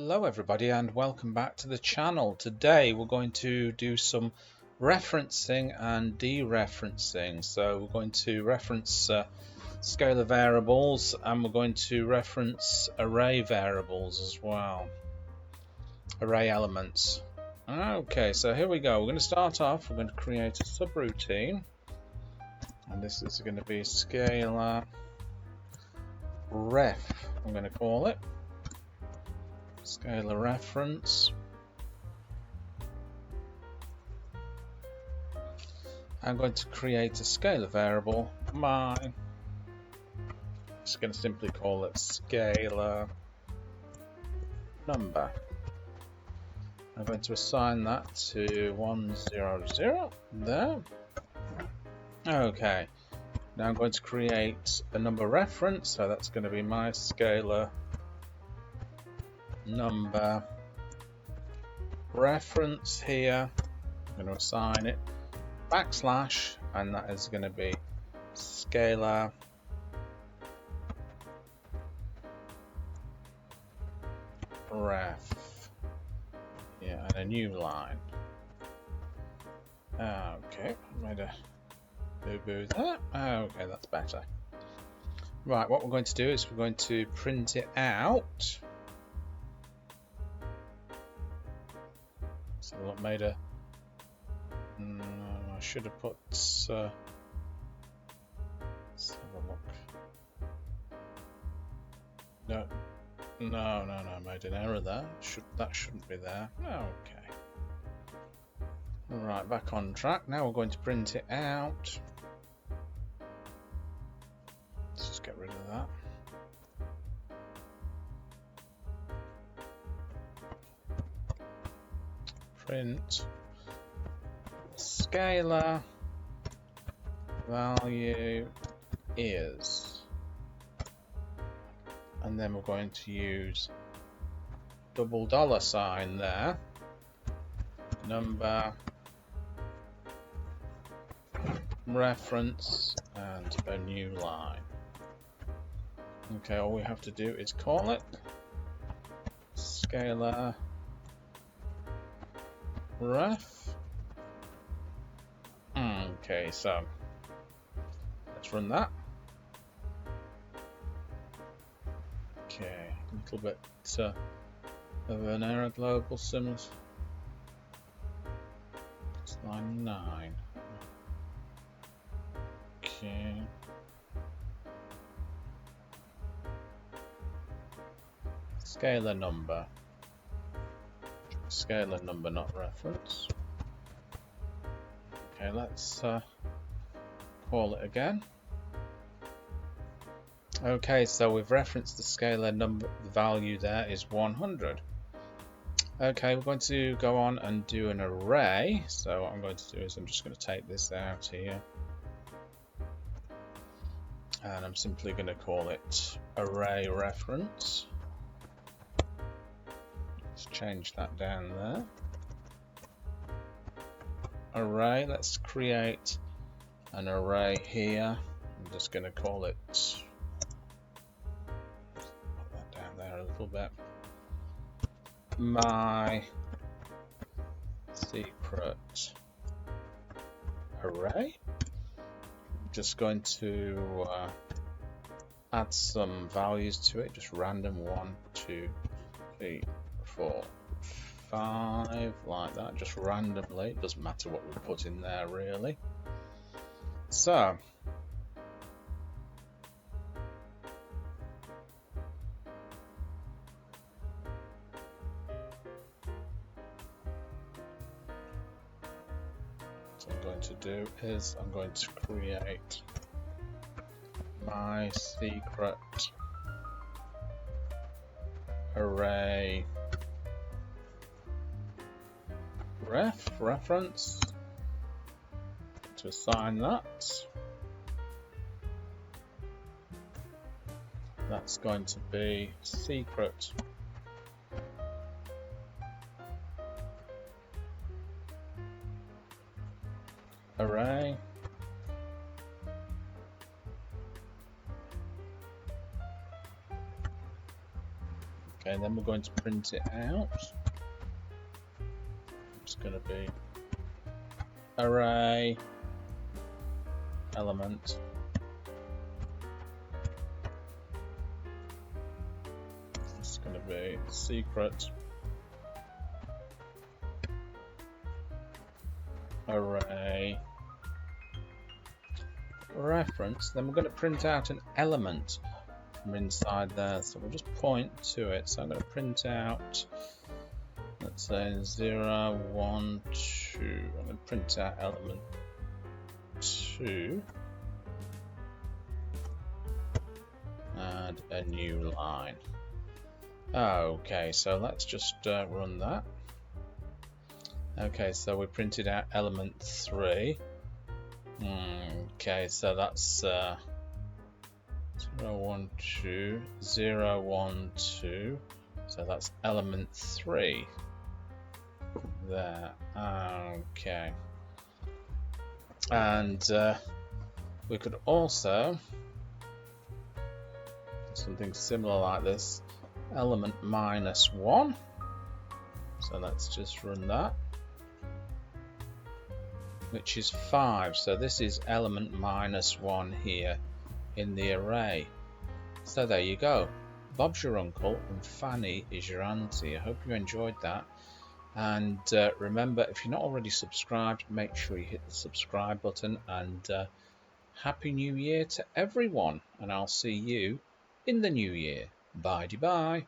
Hello everybody and welcome back to the channel. Today we're going to do some referencing and dereferencing. So we're going to reference scalar variables and we're going to reference array variables as well. Array elements. Okay, so here we go. We're going to start off, we're going to create a subroutine. And this is going to be scalar ref, I'm going to call it. Scalar reference. I'm going to create a scalar variable, mine. Just going to simply call it scalar number. I'm going to assign that to 100 there. Okay, now I'm going to create a number reference, so that's going to be my scalar number reference here. I'm going to assign it backslash, and that is going to be scalar ref. Yeah, and a new line. Okay, made a boo-boo there. Okay, that's better. Right, what we're going to do is we're going to print it out. So I made a. No, I should have put. Let's have a look. No, I made an error there. That shouldn't be there. Okay. Right, back on track. Now we're going to print it out. Let's just get rid of that. Print scalar value is, and then we're going to use $$ there, number reference, and a new line. Okay, all we have to do is call it scalar ref. Okay, so let's run that. Okay, a little bit of an error. Global sims. It's line 9. Okay. Scalar number. Scalar number, not reference. Okay, let's call it again. Okay, so we've referenced the scalar number. The value there is 100. Okay, we're going to go on and do an array. So what I'm going to do is I'm just going to take this out here, and I'm simply going to call it array reference. Let's change that down there. Array, let's create an array here. I'm just going to call it, put that down there a little bit, my secret array. I'm just going to add some values to it, just random 1, 2, 3, 4, 5, like that, just randomly. It doesn't matter what we put in there really. So what I'm going to do is I'm going to create my secret array reference to assign that. That's going to be secret array Okay, then we're going to print it out. It's going to be array element it's going to be secret array reference. Then we're going to print out an element from inside there, so we'll just point to it. So I'm going to print out, let's say 0, 1, 2. I'm going to print out element 2 and a new line. Okay, so let's just run that. Okay, so we printed out element 3. Okay, so that's 0, 1, 2, 0, 1, 2. So that's element 3 there. Okay, and we could also something similar like this, element -1. So let's just run that, which is 5. So this is element -1 here in the array. So there you go. Bob's your uncle and Fanny is your auntie. I hope you enjoyed that. And remember, if you're not already subscribed, make sure you hit the subscribe button. And Happy New Year to everyone. And I'll see you in the new year. Bye-bye.